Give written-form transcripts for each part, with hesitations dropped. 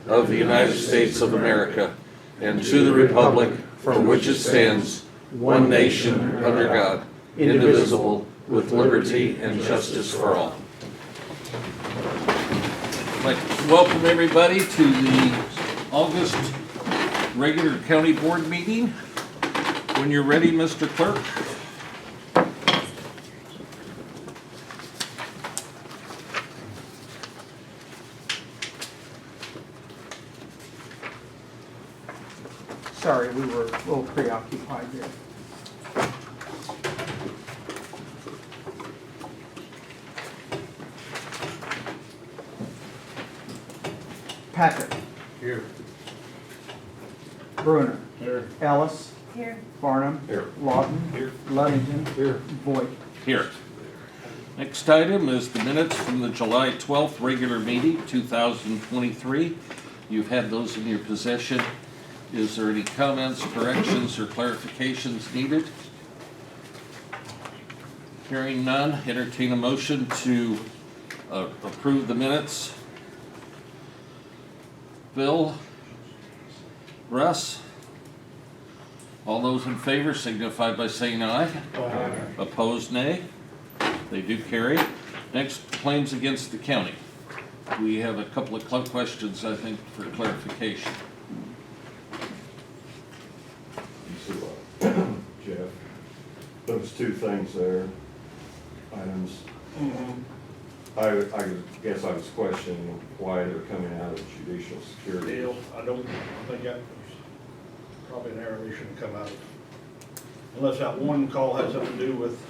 of the United States of America and to the republic for which it stands, one nation, under God, indivisible, with liberty and justice for all. I'd like to welcome everybody to the August regular county board meeting. When you're ready, Mr. Clerk. Sorry, we were a little preoccupied there. Patrick. Here. Bruner. Here. Ellis. Here. Farnham. Here. Lawton. Here. Ludington. Here. Voigt. Here. Next item is the minutes from the July 12th regular meeting, 2023. You've had those in your possession. Is there any comments, corrections, or clarifications needed? Hearing none, entertain a motion to approve the minutes. Bill? Russ? All those in favor signify by saying aye. Aye. Opposed, nay. They do carry. Next, claims against the county. We have a couple of questions, I think, for clarification. Jeff, those two things there, items, I guess I was questioning why they're coming out of judicial security. Dale, I think that was probably an error they shouldn't come out of. Unless that one call had something to do with,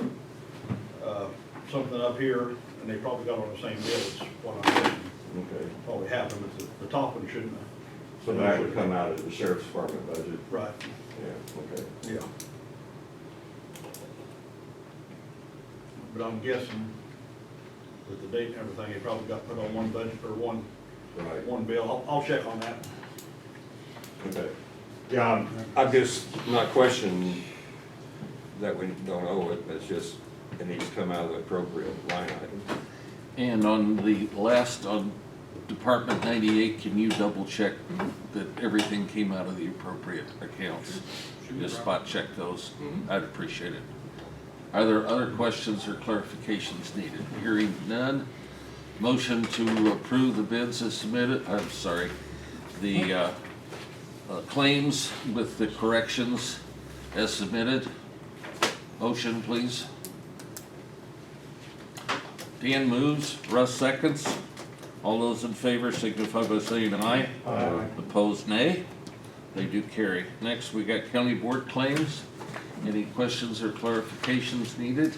something up here, and they probably got on the same bill as what I'm thinking Okay, probably happened, but the top one shouldn't have. so that would come out of the sheriff's department budget? Right, Yeah, okay. yeah. But I'm guessing with the date and everything, it probably got put on one budget, or one Right, bill. I'll check on that. okay. Yeah, I'm just not questioning that we don't owe it, but it's just, it needs to come out of the appropriate line item. And on the last, on Department 98, can you double check that everything came out of the appropriate accounts? Just spot check those. I'd appreciate it. Are there other questions or clarifications needed? Hearing none. Motion to approve the bids as submitted, I'm sorry, the claims with the corrections as submitted. Motion, please. Dan moves, Russ seconds. All those in favor signify by saying aye. Aye. Opposed, nay. They do carry. Next, we got county board claims. Any questions or clarifications needed?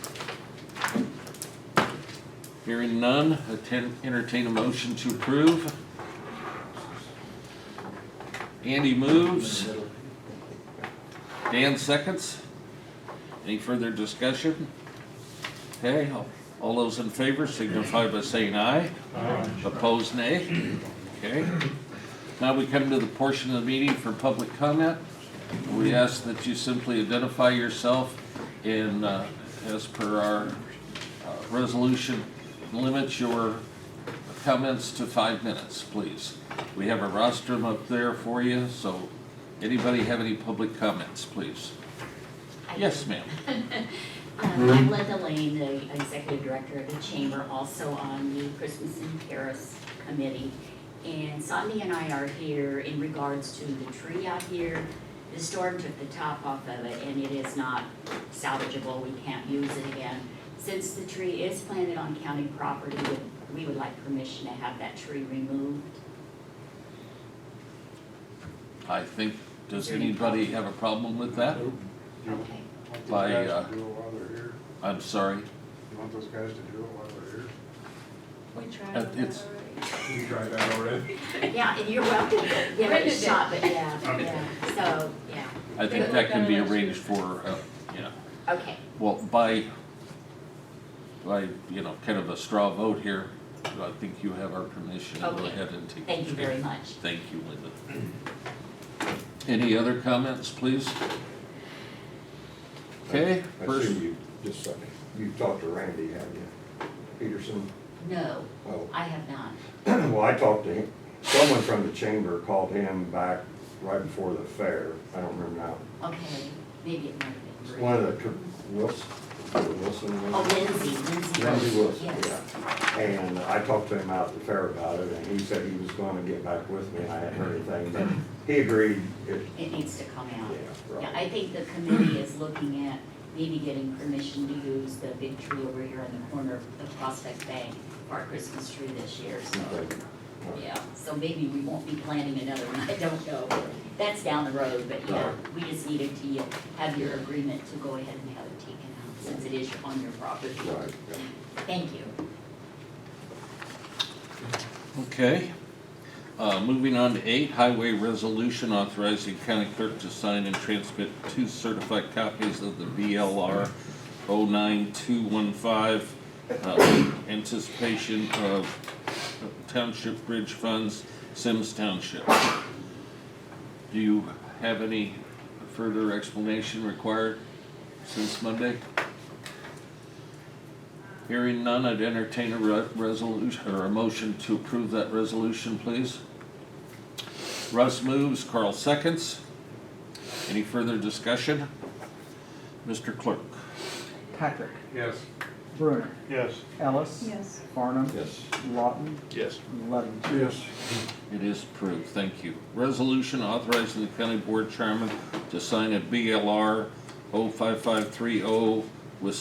Hearing none, entertain a motion to approve. Andy moves. Dan seconds. Any further discussion? Okay, all those in favor signify by saying aye. Aye. Opposed, nay. Okay. Now we come to the portion of the meeting for public comment. We ask that you simply identify yourself and, as per our resolution, limit your comments to 5 minutes, please. We have a rostrum up there for you, so anybody have any public comments, please? Yes, ma'am. I'm Linda Lane, the Executive Director of the Chamber, also on the Christmas in Paris Committee. And Sandy and I are here in regards to the tree out here. The storm took the top off of it and it is not salvageable, we can't use it again. Since the tree is planted on county property, we would like permission to have that tree removed. I think, does anybody have a problem with that? Okay. By, I'm sorry, You want those guys to do it while they're here? We tried It's- that You tried that already? already. Yeah, and you're welcome to give it a shot, but yeah, so, yeah, I think that can be arranged for, yeah. okay. Well, by, you know, kind of a straw vote here, I think you have our permission to go Okay. ahead and take. Thank you the tree. very much. Thank you, Linda. Any other comments, please? Okay, I first, assume you, just a second, you talked to Randy, have you? Peterson? No, Oh, I have not. well, I talked to someone from the chamber called him back right before the fair. I don't remember now. Okay, maybe it might have been. One of the, Wilson? Oh, Lindsay Lindsay Wilson, yes. yeah. And I talked to him out at the fair about it, and he said he was gonna get back with me, and I hadn't heard anything, but he agreed. It needs to come out. Yeah, right. Yeah, I think the committee is looking at maybe getting permission to use the big tree over here in the corner of the Prospect Bank for our Christmas tree this year, so. Okay. Yeah, so maybe we won't be planning another one, I don't know. That's down the road, but yeah, we just needed to have your agreement to go ahead and have it taken out, since it is on your property. Right, yeah. Thank you. Okay. Moving on to 8, highway resolution authorizing county clerk to sign and transmit 2 certified copies of the BLR 09215, anticipation of township bridge funds, Sims Township. Do you have any further explanation required since Monday? Hearing none, I'd entertain a resolution, or a motion to approve that resolution, please. Russ moves, Carl seconds. Any further discussion? Mr. Clerk? Patrick, Yes. Bruner, Yes. Ellis. Yes. Farnum. Yes. Lawton, Yes. Levin. Yes. It is approved, thank you. Resolution authorizing the county board chairman to sign a BLR 05530 with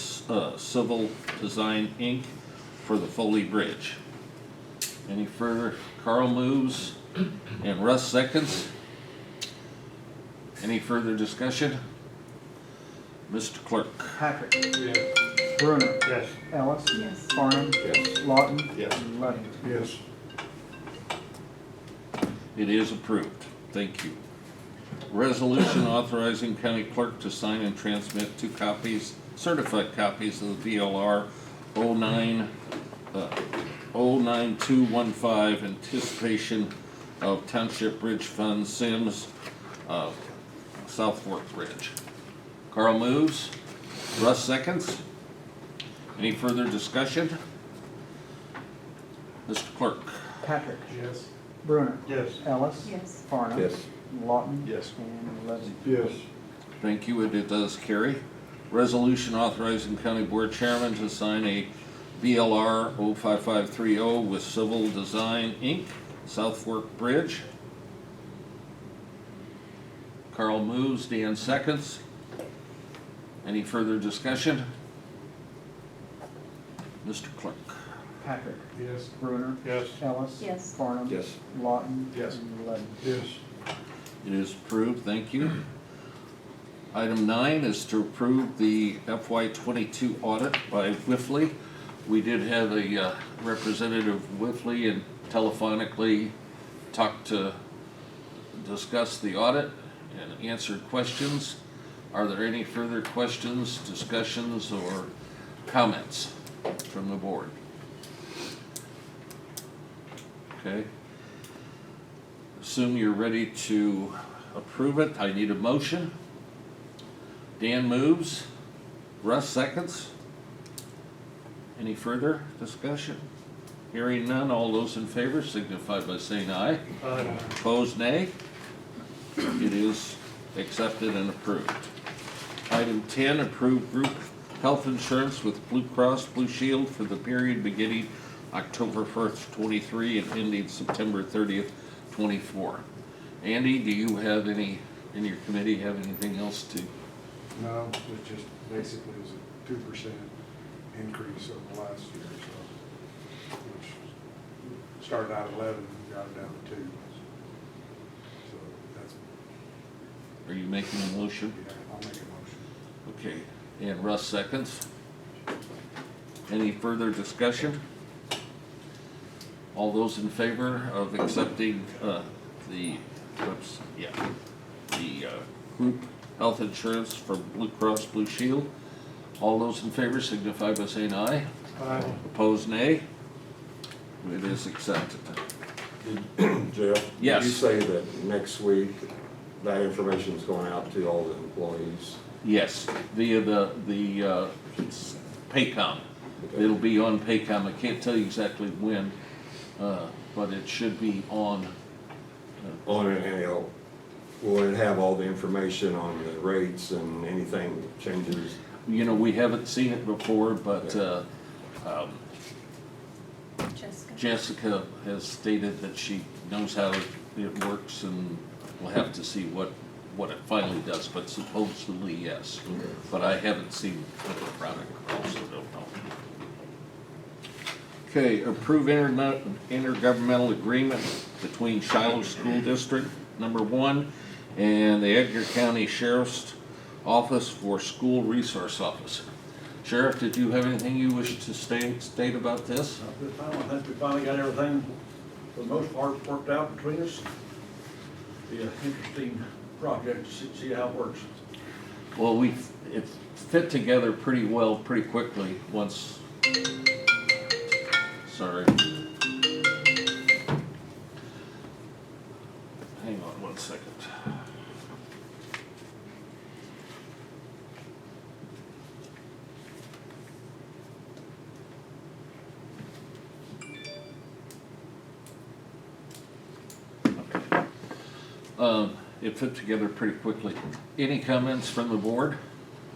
Civil Design Inc. for the Foley Bridge. Any further? Carl moves and Russ seconds. Any further discussion? Mr. Clerk? Patrick, Yes. Bruner, Yes. Ellis. Yes. Farnum. Yes. Lawton. Yes. Levin. Yes. It is approved. Thank you. Resolution authorizing county clerk to sign and transmit 2 copies, certified copies of the VLR 09215, anticipation of Township Bridge Fund, Sims, South Fork Bridge. Carl moves. Russ seconds. Any further discussion? Mr. Clerk? Patrick, Yes. Bruner, Yes. Ellis. Yes. Farnum. Yes. Lawton. Yes. And Levin. Yes. Thank you, and it does carry. Resolution authorizing county board chairman to sign a BLR 05530 with Civil Design Inc., South Fork Bridge. Carl moves, Dan seconds. Any further discussion? Mr. Clerk? Patrick, Yes. Bruner, Yes. Ellis. Yes. Farnum. Yes. Lawton. Yes. And Levin. Yes. It is approved, thank you. Item 9 is to approve the FY22 audit by Whiffley. We did have a representative of Whiffley and telephonically discuss the audit and answered questions. Are there any further questions, discussions, or comments from the board? Okay. Assume you're ready to approve it. I need a motion. Dan moves. Russ seconds. Any further discussion? Hearing none, all those in favor signify by saying aye. Opposed, nay. It is accepted and approved. Item 10, approved group health insurance with Blue Cross Blue Shield for the period beginning October 1st, 23 and ending September 30th, 24. Andy, do you have any, in your committee, have anything else to? No, it just basically was a 2% increase over last year, so, which started out at 11, got it down to 2. So that's, Are you making a motion? yeah, I'll make a motion. Okay, and Russ seconds. Any further discussion? All those in favor of accepting the group health insurance for Blue Cross Blue Shield? All those in favor signify by saying aye. Aye. Opposed, nay. It is accepted. Jeff? Yes. Did you say that next week that information is going out to all the employees? Yes, via the Paycom. It'll be on Paycom. I can't tell you exactly when, but it should be on, On it, and will it have all the information on the rates and anything that changes? you know, we haven't seen it before, but, Jessica has stated that she knows how it works, and we'll have to see what it finally does, but supposedly, yes. But I haven't seen the product, also don't know. Okay, approve intergovernmental agreement between Shiloh School District #1 and the Edgar County Sheriff's Office for School Resource Officer. Sheriff, did you have anything you wish to state about this? At this time, I think we finally got everything, for the most part, worked out between us. Be an interesting project to see how it works. Well, it fit together pretty well, pretty quickly, once, sorry. Hang on one second. It fit together pretty quickly. Any comments from the board?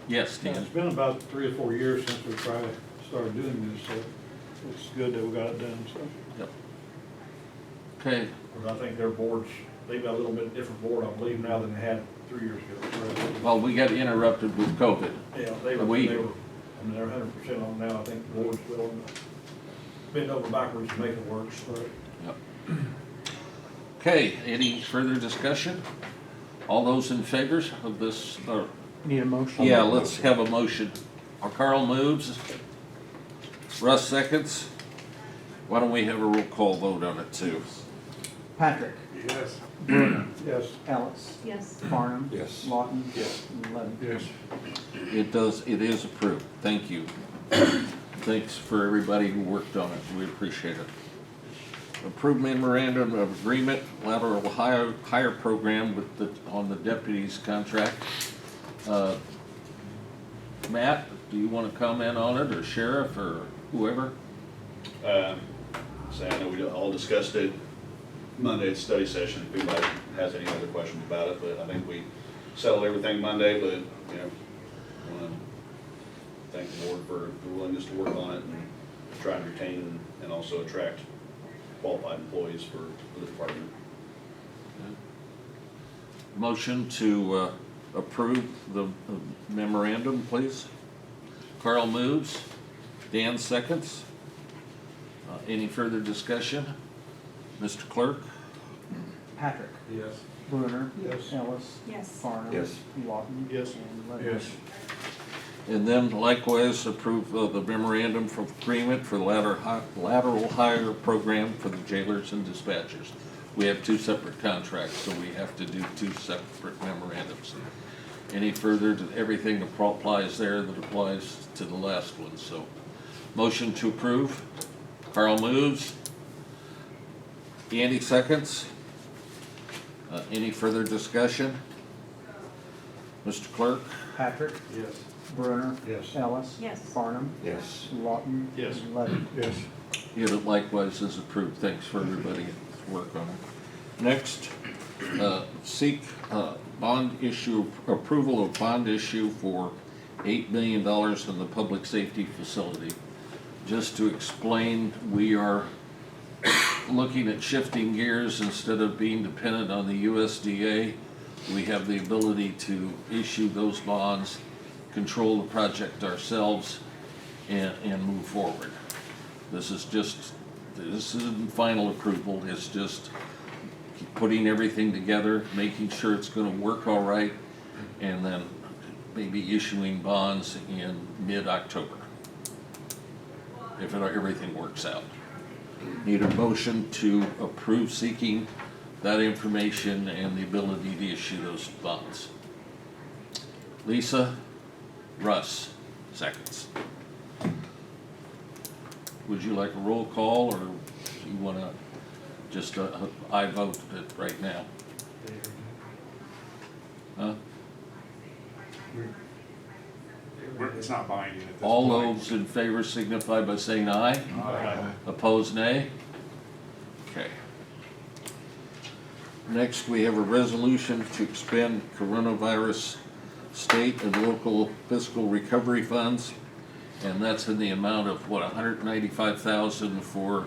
Yes, Dan? It's been about 3 or 4 years since we started doing this, so it's good that we got it done, so. Yep. Okay, Because I think their boards, they've got a little bit different board, I believe, now than they had 3 years ago. well, we got interrupted with COVID. Yeah, they're 100% on now, I think the board's willing to bend over backwards to make it work, so. Yep. Okay, any further discussion? All those in favor of this, Need a motion? yeah, let's have a motion. Carl moves. Russ seconds. Why don't we have a roll call vote on it too? Patrick, Yes. Bruner, Yes. Ellis, Yes. Farnum. Yes. Lawton. Yes. And Levy. Yes. It is approved. Thank you. Thanks for everybody who worked on it. We appreciate it. Approved memorandum of agreement, lateral hire program on the deputies contract. Matt, do you want to comment on it, or sheriff, or whoever? So I know we all discussed it Monday at study session, if anybody has any other questions about it, but I think we settled everything Monday, but, you know, I want to thank the board for the willingness to work on it and try and retain and also attract qualified employees for the department. Motion to approve the memorandum, please. Carl moves. Dan seconds. Any further discussion? Mr. Clerk? Patrick, Yes. Bruner. Yes. Ellis. Yes. Farnum. Yes. Lawton. Yes. And Levy. Yes. And then likewise approve the memorandum of agreement for the lateral hire program for the jailers and dispatchers. We have 2 separate contracts, so we have to do 2 separate memorandums. Any further, everything that applies there that applies to the last one, so. Motion to approve. Carl moves. Andy seconds. Any further discussion? Mr. Clerk? Patrick, Yes. Bruner. Yes. Ellis. Yes. Farnum. Yes. Lawton. Yes. And Levy. Yes. It likewise is approved. Thanks for everybody's work on it. Next, seek bond issue, approval of bond issue for $8 million in the public safety facility. Just to explain, we are looking at shifting gears. Instead of being dependent on the USDA, we have the ability to issue those bonds, control the project ourselves, and move forward. This isn't final approval, it's just putting everything together, making sure it's gonna work all right, and then maybe issuing bonds in mid-October, if everything works out. Need a motion to approve seeking that information and the ability to issue those bonds. Lisa, Russ, seconds. Would you like a roll call, or you wanna just, I vote it right now? Huh? It's not binding at this point. All those in favor signify by saying aye. Aye. Opposed, nay. Okay. Next, we have a resolution to expend coronavirus state and local fiscal recovery funds. And that's in the amount of, what, $195,000 for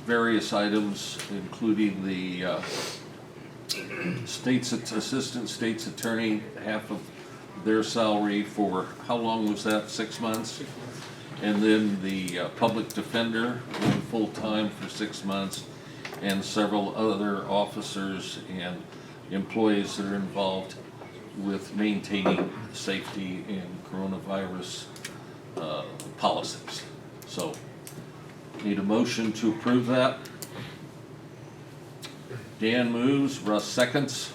various items, including the assistant state's attorney, half of their salary for, how long was that, 6 months? 6 months. And then the public defender, going full-time for 6 months, and several other officers and employees that are involved with maintaining safety and coronavirus policies. So, need a motion to approve that. Dan moves, Russ seconds.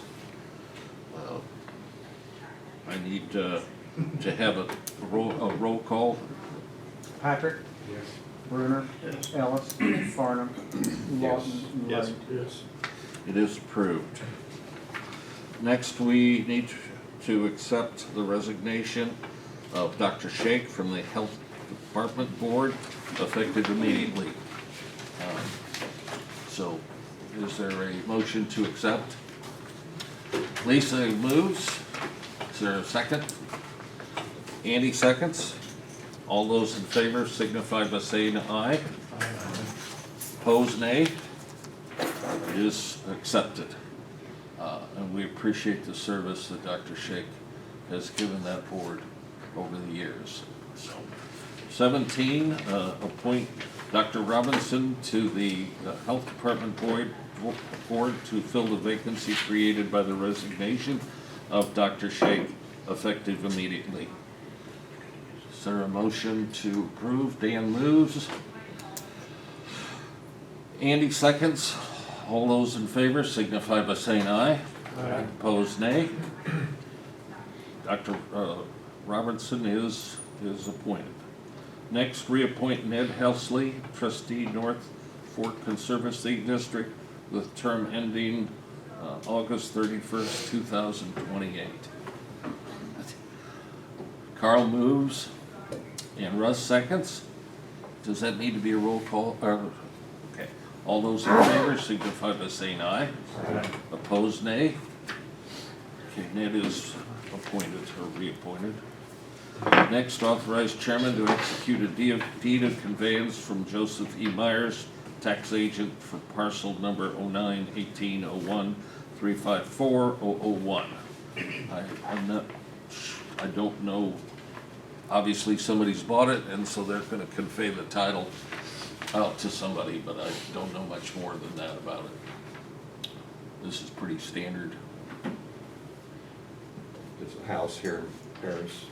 I need to have a roll call. Patrick, Yes. Brunner, Ellis, Farnum, Lawton, and Yes. Lane. Yes. It is approved. Next, we need to accept the resignation of Dr. Shake from the Health Department Board, effective immediately. So, is there a motion to accept? Lisa moves. Is there a second? Andy seconds. All those in favor signify by saying aye. Opposed, nay. It is accepted. And we appreciate the service that Dr. Shake has given that board over the years. So, 17, appoint Dr. Robinson to the Health Department Board to fill the vacancy created by the resignation of Dr. Shake, effective immediately. Is there a motion to approve? Dan moves. Andy seconds. All those in favor signify by saying aye. Aye. Opposed, nay. Dr. Robertson is appointed. Next, reappoint Ned Helsley, trustee, North Fork Conservancy District, with term ending August 31st, 2028. Carl moves and Russ seconds. Does that need to be a roll call? Okay. All those in favor signify by saying aye. Opposed, nay. Okay, Ned is appointed or reappointed. Next, authorize chairman to execute a deed of conveyance from Joseph E. Myers, tax agent for parcel number 09-1801-354-001. I don't know, obviously somebody's bought it, and so they're gonna convey the title out to somebody, but I don't know much more than that about it. This is pretty standard. It's a house here in Paris,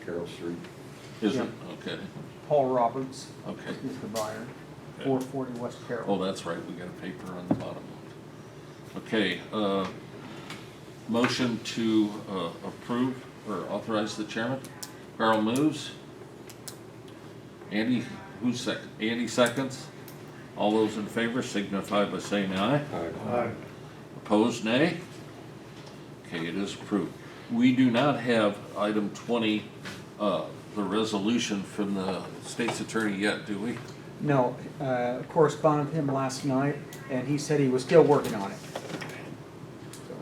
Carroll Street. Is Yeah. it? Okay, Paul Roberts okay. is the buyer, Okay. 440 West Oh, Carroll. that's right, we got a paper on the bottom. Okay, motion to approve or authorize the chairman. Carl moves. Andy, who's second? Andy seconds. All those in favor signify by saying aye. Aye. Opposed, nay? Okay, it is approved. We do not have item 20, the resolution from the state's attorney yet, do we? No, corresponded with him last night, and he said he was still working on it.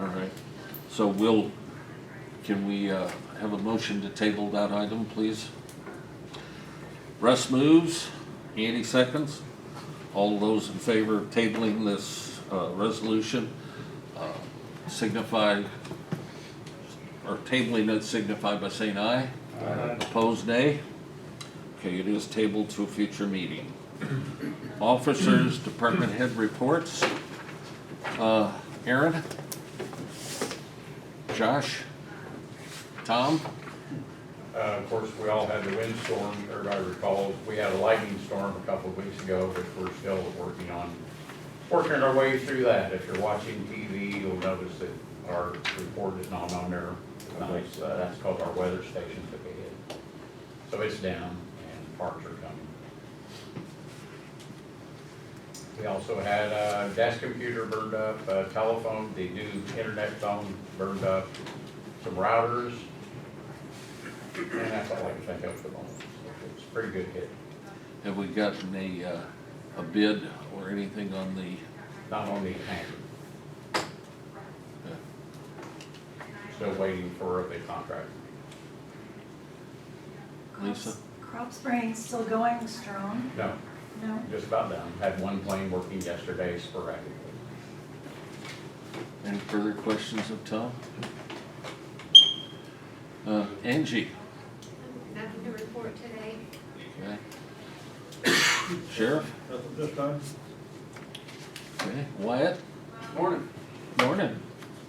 All right. So can we have a motion to table that item, please? Russ moves, Andy seconds. All those in favor of tabling this resolution signify, or tabling it signify by saying aye. Aye. Opposed, nay? Okay, it is tabled to a future meeting. Officers, department head reports. Aaron? Josh? Tom? Of course, we all had the windstorm, everybody recalls. We had a lightning storm a couple of weeks ago, which we're still working our way through that. If you're watching TV, you'll notice that our report is not on there. Nice, that's called our weather station took a hit. So it's down and parts are coming. We also had a desk computer burned up, a telephone, the new internet phone burned up, some routers. And that's all I can think of for the moment. It's a pretty good hit. Have we gotten a a bid or anything on the, Not on the tanker. uh, Still waiting for the contract. Lisa? Crop spraying still going strong? No, No? just about done. Had one plane working yesterday sporadically. Any further questions of Tom? Angie? Nothing to report today. Okay. Sheriff? Nothing this time? Okay. Wyatt? Morning. Morning.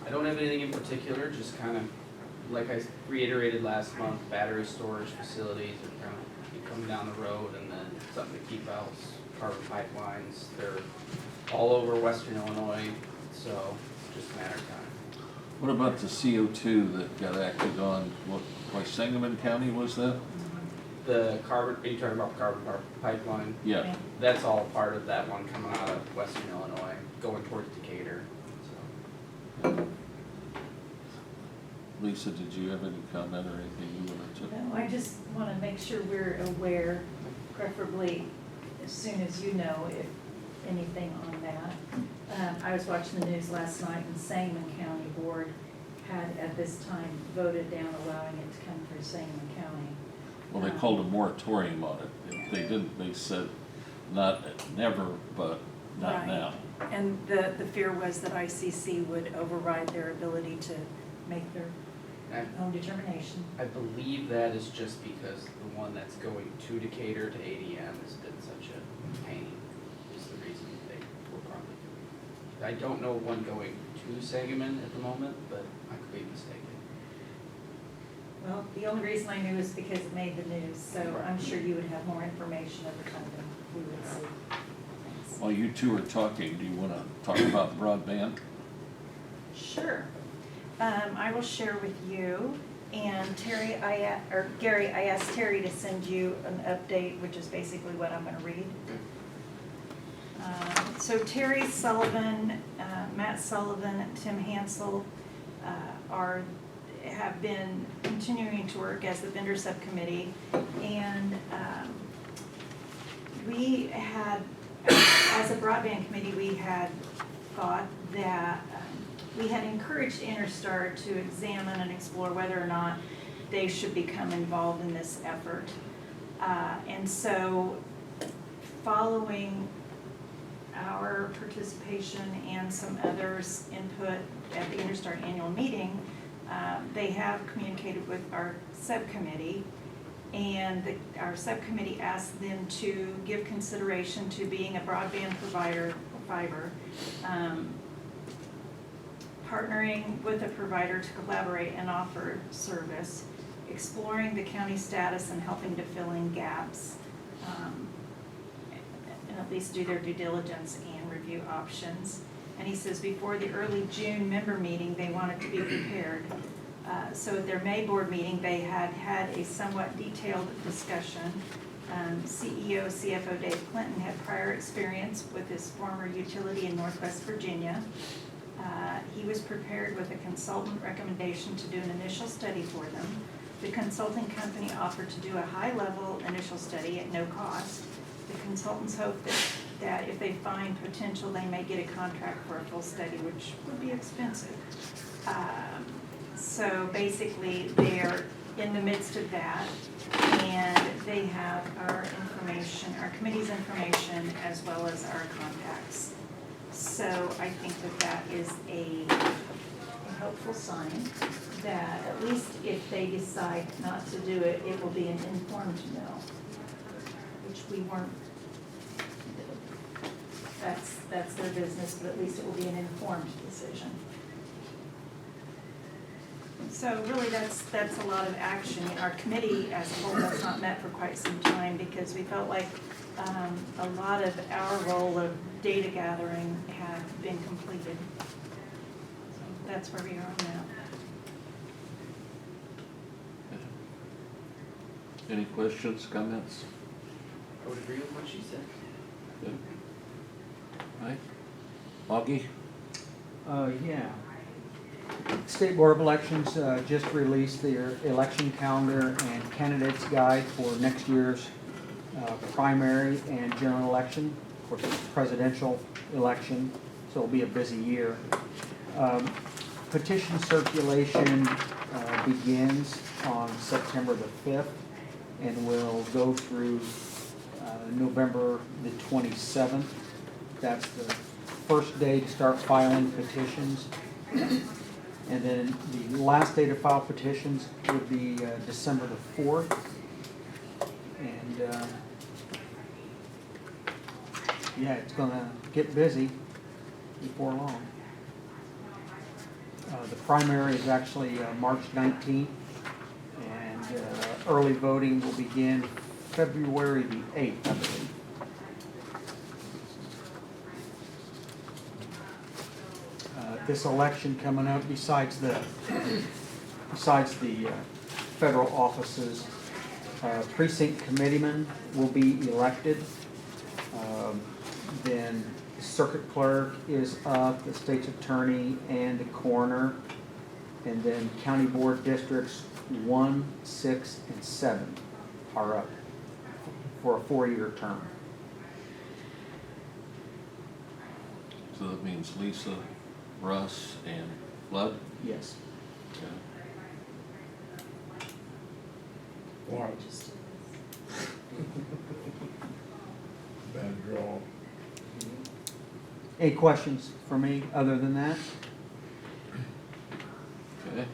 I don't have anything in particular, just kind of, like I reiterated last month, battery storage facilities are kind of coming down the road, and then something to keep out, carbon pipelines, they're all over western Illinois, so just a matter of time. What about the CO2 that got acted on, what, by Sangamon County was that? The carbon, are you talking about the carbon pipeline? Yeah. That's all part of that one coming out of western Illinois, going towards Decatur, so. Lisa, did you have any comment or anything you wanted to? No, I just want to make sure we're aware, preferably as soon as you know if anything on that. I was watching the news last night and Sangamon County Board had at this time voted down allowing it to come through Sangamon County. Well, they called a moratorium on it. If they didn't, they said not, never, but not Right. now. And the fear was that ICC would override their ability to make their own determination. I believe that is just because the one that's going to Decatur to ADM has been such a pain, is the reason they were probably doing it. I don't know one going to Sangamon at the moment, but I could be mistaken. Well, the only reason I knew is because it made the news, so I'm sure you would have more information over time than we would see. Thanks. While you two are talking, do you want to talk about broadband? Sure. I will share with you, and Gary, I asked Terry to send you an update, which is basically what I'm gonna read. So Terry Sullivan, Matt Sullivan, Tim Hansel have been continuing to work as the vendor subcommittee, and we had, as a broadband committee, we had thought that we had encouraged Interstar to examine and explore whether or not they should become involved in this effort. And so, following our participation and some others' input at the Interstar annual meeting, they have communicated with our subcommittee, and our subcommittee asked them to give consideration to being a broadband provider, fiber, partnering with a provider to collaborate and offer service, exploring the county status and helping to fill in gaps, and at least do their due diligence and review options. And he says before the early June member meeting, they wanted to be prepared. So at their May board meeting, they had a somewhat detailed discussion. CEO, CFO Dave Clinton had prior experience with his former utility in Northwest Virginia. He was prepared with a consultant recommendation to do an initial study for them. The consulting company offered to do a high-level initial study at no cost. The consultants hope that if they find potential, they may get a contract for a full study, which would be expensive. So basically, they're in the midst of that, and they have our information, our committee's information, as well as our contacts. So I think that is a helpful sign that at least if they decide not to do it, it will be an informed no, which we weren't. That's their business, but at least it will be an informed decision. So really, that's a lot of action. Our committee as a whole has not met for quite some time because we felt like a lot of our role of data gathering had been completed. So that's where we are on that. Any questions, comments? I would agree with what she said. Good. Right? Augie? Yeah. State Board of Elections just released their election calendar and candidates guide for next year's primary and general election. course, it's a presidential election, so it'll be a busy year. Petition circulation begins on September the 5th and will go through November the 27th. That's the first day to start filing petitions. And then the last day to file petitions would be December the 4th. And yeah, it's gonna get busy before long. The primary is actually March 19th, and early voting will begin February the 8th, I believe. This election coming up, besides the federal offices, precinct committeemen will be elected. Then the circuit clerk is up, the state's attorney, and the coroner. And then county board districts 1, 6, and 7 are up for a 4-year term. So that means Lisa, Russ, and Flood? Yes. Okay. Bad draw. Any questions for me other than that? Okay.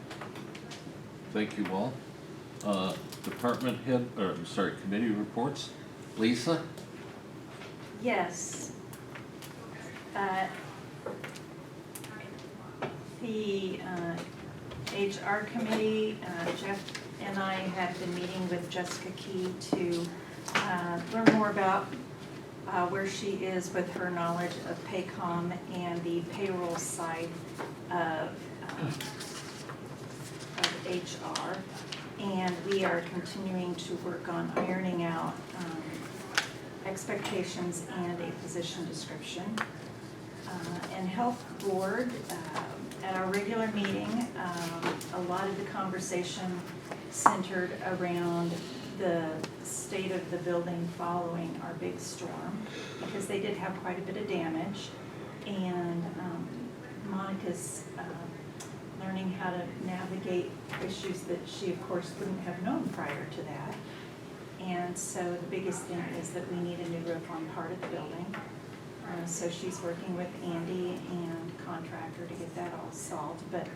Thank you all. Department head, or I'm sorry, committee reports. Lisa? Yes. The HR committee, Jeff and I have been meeting with Jessica Key to learn more about where she is with her knowledge of Paycom and the payroll side of HR. And we are continuing to work on ironing out expectations and a position description. And health board, at our regular meeting, a lot of the conversation centered around the state of the building following our big storm, because they did have quite a bit of damage. And Monica's learning how to navigate issues that she, of course, wouldn't have known prior to that. And so the biggest thing is that we need a new roof on part of the building. So she's working with Andy and contractor to get that all solved, but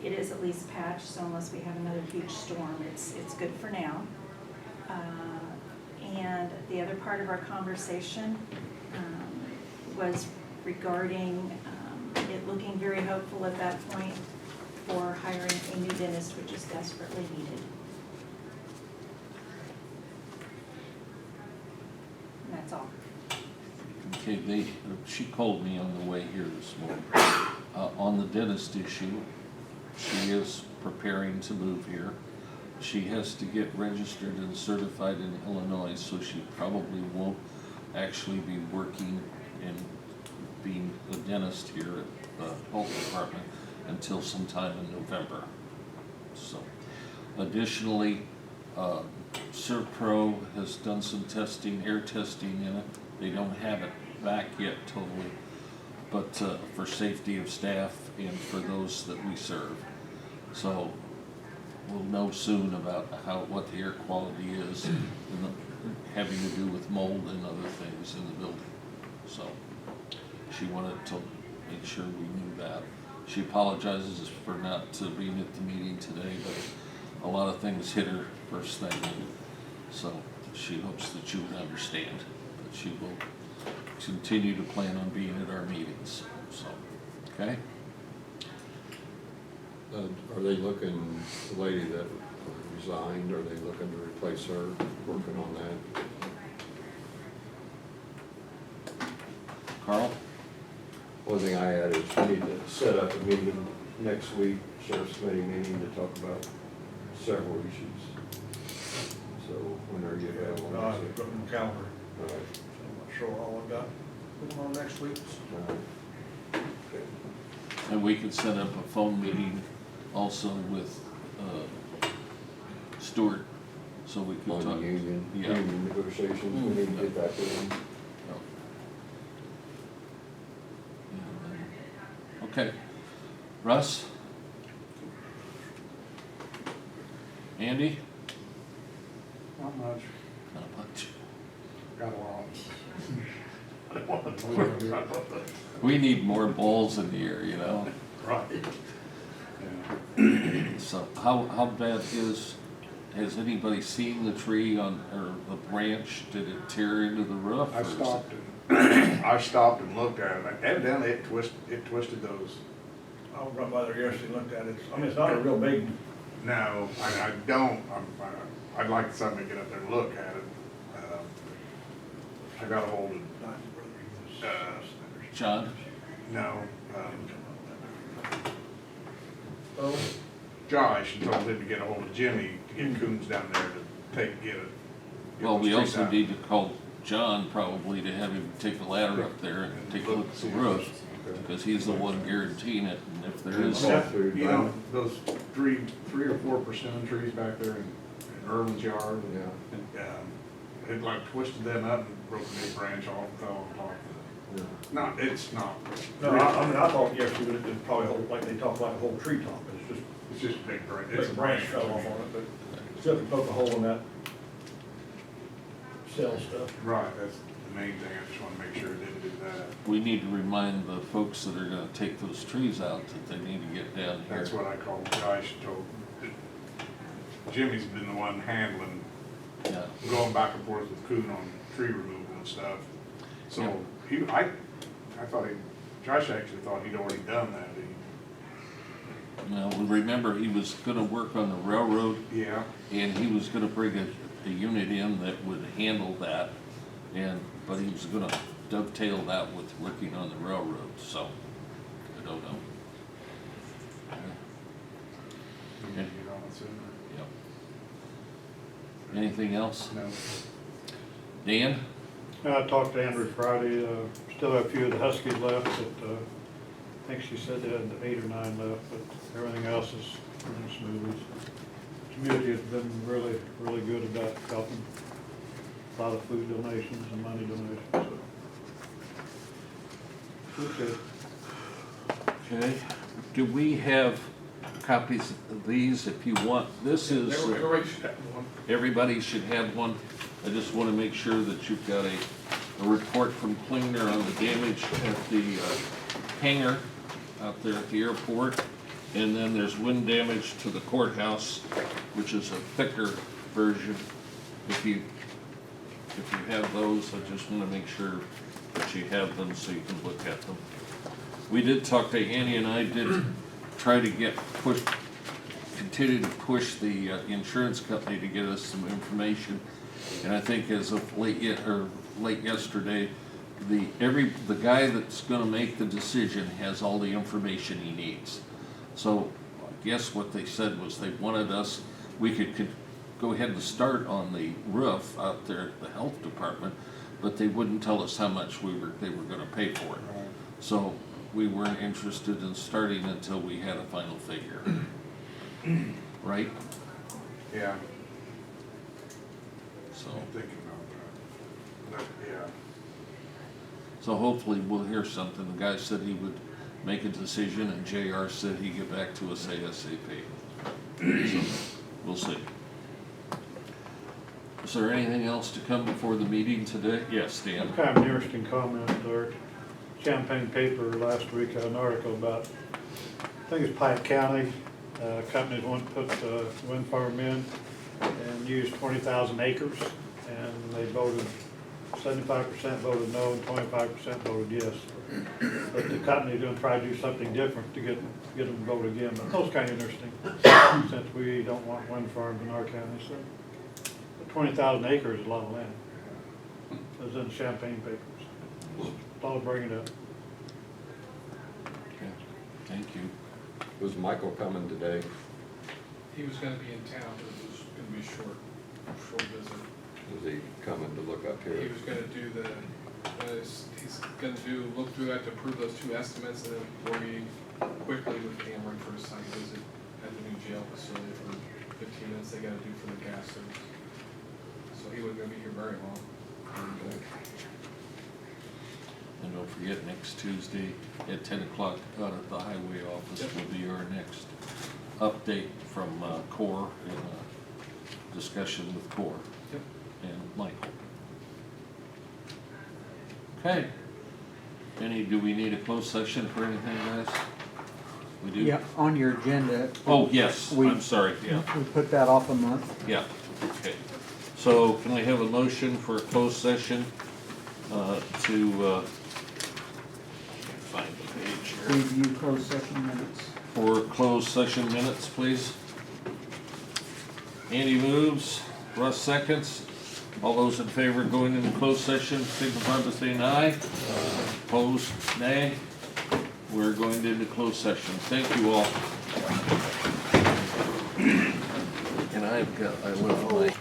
it is at least patched, so unless we have another huge storm, it's good for now. And the other part of our conversation was regarding it looking very hopeful at that point for hiring a new dentist, which is desperately needed. And that's all. Okay, she called me on the way here this morning. On the dentist issue, she is preparing to move here. She has to get registered and certified in Illinois, so she probably won't actually be working and being a dentist here at the health department until sometime in November. So, additionally, Servpro has done some testing, air testing in it. They don't have it back yet totally, but for safety of staff and for those that we serve. So we'll know soon about what the air quality is and having to do with mold and other things in the building. So she wanted to make sure we knew that. She apologizes for not being at the meeting today, but a lot of things hit her first thing. So she hopes that you would understand, but she will continue to plan on being at our meetings, so, okay? Are they looking, the lady that resigned, are they looking to replace her, working on that? Carl? One thing I had is we need to set up a meeting next week, sheriff's committee meeting, to talk about several issues. So whenever you have one. I've got my calendar, All right. so I'm not sure all I've got going on next week. All right. Okay. And we could set up a phone meeting also with Stuart, so we could On talk. the union Yeah. negotiations, we need to get that going. Okay. Russ? Andy? Not much, Not much. got a lot. We need more balls in the air, you know? Right. Yeah. So how bad has anybody seen the tree on, or the branch? Did it tear into the roof? I or is it- stopped and, I stopped and looked at it, evidently it twisted those. I went by there yesterday and looked at it. I mean, it's not a real big, No, I don't, I'd like somebody to get up there and look at it. I got a hold of, John? no, oh, Josh, and told him to get a hold of Jimmy to get Coombs down there to get it. Well, we those also trees out. need to call John probably to have him take the ladder up there and take a look at the roof, because he's the one guaranteeing it, and if there is, All through You know, those three or 4 persimmon trees back there in Irwin's yard, Yeah. it like twisted them up and broke a big branch off, fell on top of Yeah. it. No, it's not. no, I mean, I thought yesterday that it probably hold, like they talked like a whole tree top. It's just, It's just a big branch. like a branch fell off on it, but still could poke a hole in that cell stuff. Right, that's the main thing, I just wanna make sure it didn't do that. we need to remind the folks that are gonna take those trees out that they need to get down here. That's what I called Josh, told, Jimmy's been the one handling, Yeah, going back and forth with Coon on tree removal and stuff. So, I thought Josh actually thought he'd already done that. now, remember, he was gonna work on the railroad, Yeah, and he was gonna bring a unit in that would handle that, but he was gonna dovetail that with working on the railroad, so, I don't know. we need to get on it sooner. Yep. Anything else? No. Dan? I talked to Andrew Friday, still have a few of the Huskies left, but I think she said they had 8 or 9 left, but everything else is running smoothly. Community has been really, really good about helping. A lot of food donations and money donations, so. Okay. Okay. Do we have copies of these if you want? This is, everybody should have one. I just want to make sure that you've got a report from Klinger on the damage at the hangar out there at the airport. And then there's wind damage to the courthouse, which is a thicker version. If you have those, I just want to make sure that you have them so you can look at them. We did talk to Annie, and I did try to continue to push the insurance company to get us some information. And I think as of late yesterday, the guy that's gonna make the decision has all the information he needs. So I guess what they said was they wanted us, we could go ahead and start on the roof out there at the health department, but they wouldn't tell us how much they were gonna pay for it. Right. So we weren't interested in starting until we had a final figure. Right? Yeah, So, I'm thinking about that. But, yeah, so hopefully we'll hear something. The guy said he would make a decision, and JR said he'd get back to us ASAP. So, we'll see. Is there anything else to come before the meeting today? Yes, Dan? Kind of an interesting comment there. Champaign paper last week had an article about, I think it's Pike County, companies want to put wind farm in and use 20,000 acres, and they voted, 75% voted no and 25% voted yes. But the company's gonna try to do something different to get them to vote again, but that's kind of interesting, since we don't want wind farms in our county, so. But 20,000 acres is a lot of land. It was in the Champaign papers. I'll bring it up. Okay, thank you. Was Michael coming today? He was gonna be in town, but it was gonna be a short visit. Was he coming to look up He here? was gonna do he's gonna look through that to approve those 2 estimates, and then we'll be quickly with Cameron for a site visit at the new jail facility for 15 minutes they gotta do for the gas service. So he wasn't gonna be here very long. And don't forget, next Tuesday at 10 o'clock out at the highway office will be our next update from CORE and a discussion with CORE Yep. and Michael. Okay. Do we need a closed session for anything, guys? We do? Yeah, on your agenda. Oh, yes, We- I'm sorry, yeah, We put that off a month. yeah, okay. So can I have a motion for a closed session to, find the page here. Review closed session minutes. For closed session minutes, please. Andy moves, Russ seconds. All those in favor of going into closed session, signify by saying aye. Opposed, nay. We're going into closed session. Thank you all. And I left my.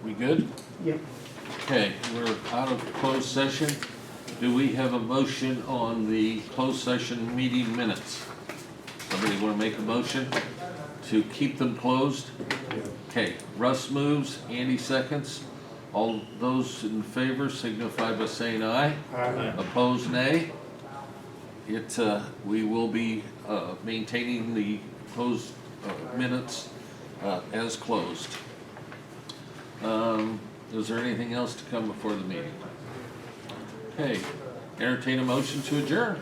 We good? Yep. Okay, we're out of closed session. Do we have a motion on the closed session meeting minutes? Somebody want to make a motion to keep them closed? Okay, Russ moves, Andy seconds. All those in favor signify by saying aye. Aye. Opposed, nay. We will be maintaining the closed minutes as closed. Is there anything else to come before the meeting? Okay, entertain a motion to adjourn.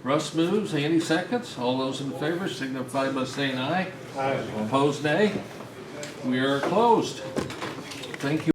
Russ moves, Andy seconds. All those in favor signify by saying aye. Aye. Opposed, nay. We are closed. Thank you.